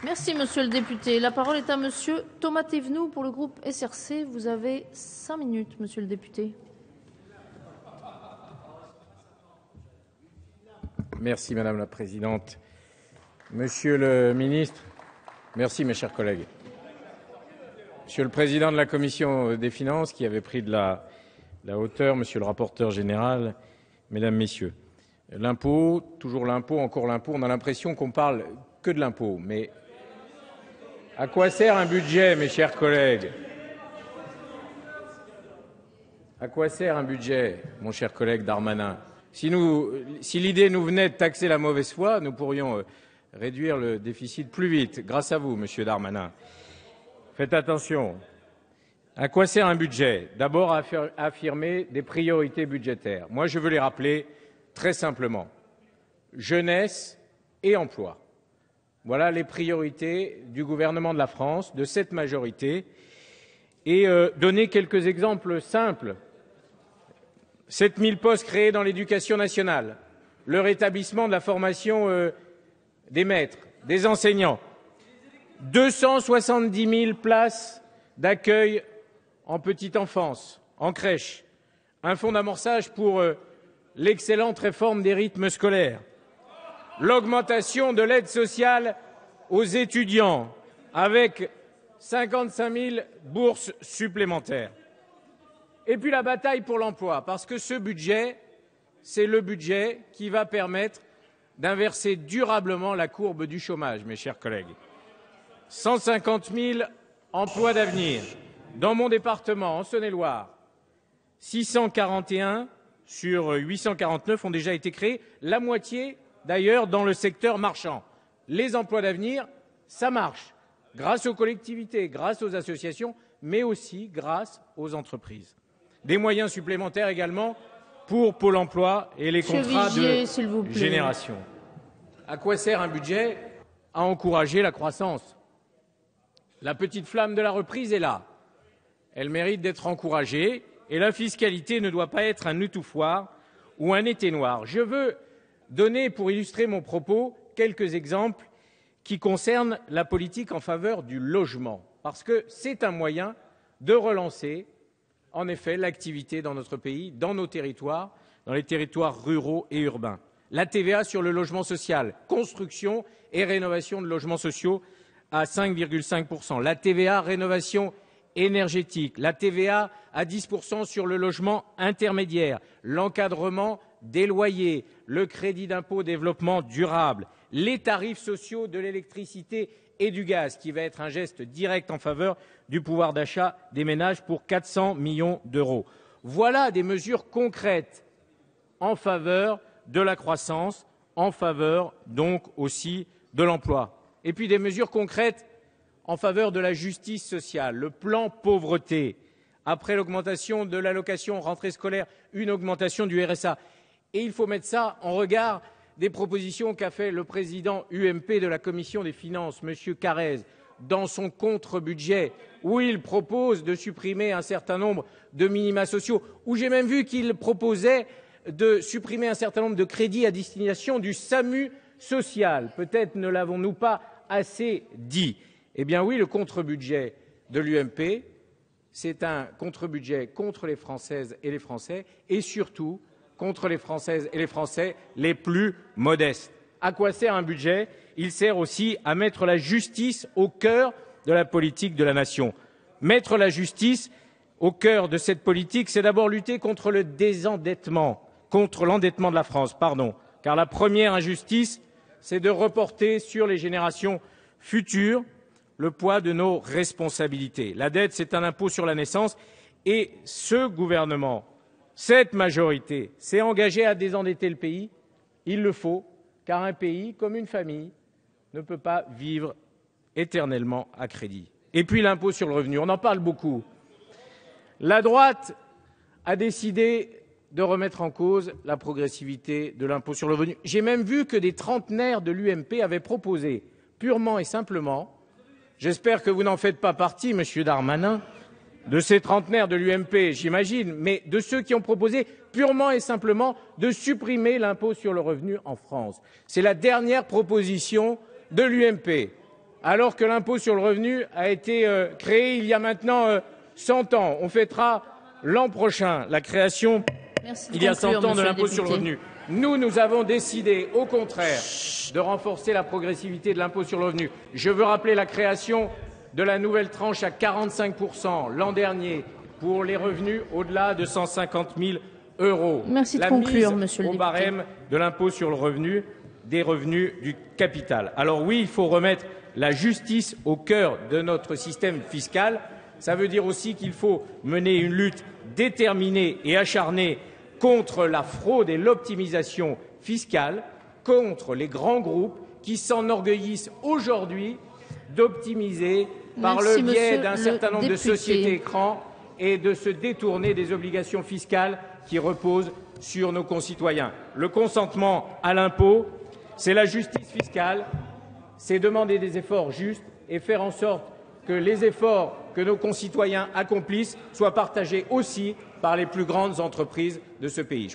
Merci, monsieur le député. La parole est à monsieur Thomas Thévenoud pour le groupe SRC. Vous avez 5 minutes, monsieur le député. Merci, madame la présidente. Monsieur le ministre, merci, mes chers collègues. Monsieur le président de la commission des finances, qui avait pris de la hauteur, monsieur le rapporteur général, mesdames, messieurs. L'impôt, toujours l'impôt, encore l'impôt, on a l'impression qu'on parle que de l'impôt. Mais à quoi sert un budget, mes chers collègues? À quoi sert un budget, mon cher collègue Darmanin? Si l'idée nous venait de taxer la mauvaise foi, nous pourrions réduire le déficit plus vite, grâce à vous, monsieur Darmanin. Faites attention. À quoi sert un budget? D'abord à affirmer des priorités budgétaires. Moi, je veux les rappeler très simplement. Jeunesse et emploi. Voilà les priorités du gouvernement de la France, de cette majorité. Et donner quelques exemples simples. 7 000 postes créés dans l'éducation nationale, le rétablissement de la formation des maîtres, des enseignants, 270 000 places d'accueil en petite enfance, en crèche, un fonds d'amorçage pour l'excellente réforme des rythmes scolaires, l'augmentation de l'aide sociale aux étudiants avec 55 000 bourses supplémentaires. Et puis la bataille pour l'emploi, parce que ce budget, c'est le budget qui va permettre d'inverser durablement la courbe du chômage, mes chers collègues. 150 000 emplois d'avenir. Dans mon département, en Saône-et-Loire, 641 sur 849 ont déjà été créés, la moitié d'ailleurs dans le secteur marchand. Les emplois d'avenir, ça marche, grâce aux collectivités, grâce aux associations, mais aussi grâce aux entreprises. Des moyens supplémentaires également pour Pôle emploi et les contrats de génération. À quoi sert un budget? À encourager la croissance. La petite flamme de la reprise est là. Elle mérite d'être encouragée et la fiscalité ne doit pas être un étouffoir ou un été noir. Je veux donner, pour illustrer mon propos, quelques exemples qui concernent la politique en faveur du logement, parce que c'est un moyen de relancer en effet l'activité dans notre pays, dans nos territoires, dans les territoires ruraux et urbains. La TVA sur le logement social, construction et rénovation de logements sociaux à 5,5%. La TVA rénovation énergétique. La TVA à 10% sur le logement intermédiaire. L'encadrement des loyers. Le crédit d'impôt développement durable. Les tarifs sociaux de l'électricité et du gaz, qui va être un geste direct en faveur du pouvoir d'achat des ménages pour 400 millions d'euros. Voilà des mesures concrètes en faveur de la croissance, en faveur donc aussi de l'emploi. Et puis des mesures concrètes en faveur de la justice sociale, le plan pauvreté, après l'augmentation de l'allocation rentrée scolaire, une augmentation du RSA. Et il faut mettre ça en regard des propositions qu'a fait le président UMP de la commission des finances, M. Carrez, dans son contre-budget, où il propose de supprimer un certain nombre de minima sociaux, où j'ai même vu qu'il proposait de supprimer un certain nombre de crédits à destination du SAMU social. Peut-être ne l'avons-nous pas assez dit. Eh bien oui, le contre-budget de l'UMP, c'est un contre-budget contre les Françaises et les Français, et surtout contre les Françaises et les Français les plus modestes. À quoi sert un budget? Il sert aussi à mettre la justice au cœur de la politique de la nation. Mettre la justice au cœur de cette politique, c'est d'abord lutter contre le désendettement, contre l'endettement de la France, car la première injustice, c'est de reporter sur les générations futures le poids de nos responsabilités. La dette, c'est un impôt sur la naissance, et ce gouvernement, cette majorité, s'est engagée à désendetter le pays. Il le faut, car un pays, comme une famille, ne peut pas vivre éternellement à crédit. Et puis l'impôt sur le revenu, on en parle beaucoup. La droite a décidé de remettre en cause la progressivité de l'impôt sur le revenu. J'ai même vu que des trentenaires de l'UMP avaient proposé, purement et simplement, j'espère que vous n'en faites pas partie, monsieur Darmanin, de ces trentenaires de l'UMP, j'imagine, mais de ceux qui ont proposé purement et simplement de supprimer l'impôt sur le revenu en France. C'est la dernière proposition de l'UMP. alors que l'impôt sur le revenu a été créé il y a maintenant 100 ans. On fêtera l'an prochain la création, il y a 100 ans, de l'impôt sur le revenu. Nous avons décidé, au contraire, de renforcer la progressivité de l'impôt sur le revenu. Je veux rappeler la création de la nouvelle tranche à 45% l'an dernier pour les revenus au-delà de 150 000 euros. Merci de conclure, mise monsieur le au député. barème de l'impôt sur le revenu des revenus du capital. Alors oui, il faut remettre la justice au cœur de notre système fiscal. Ça veut dire aussi qu'il faut mener une lutte déterminée et acharnée contre la fraude et l'optimisation fiscale, contre les grands groupes qui s'enorgueillissent aujourd'hui d'optimiser par le biais d'un certain nombre de sociétés écrans et de se détourner des obligations fiscales qui reposent sur nos concitoyens. Le consentement à l'impôt, c'est la justice fiscale, c'est demander des efforts justes et faire en sorte que les efforts que nos concitoyens accomplissent soient partagés aussi par les plus grandes entreprises de ce pays.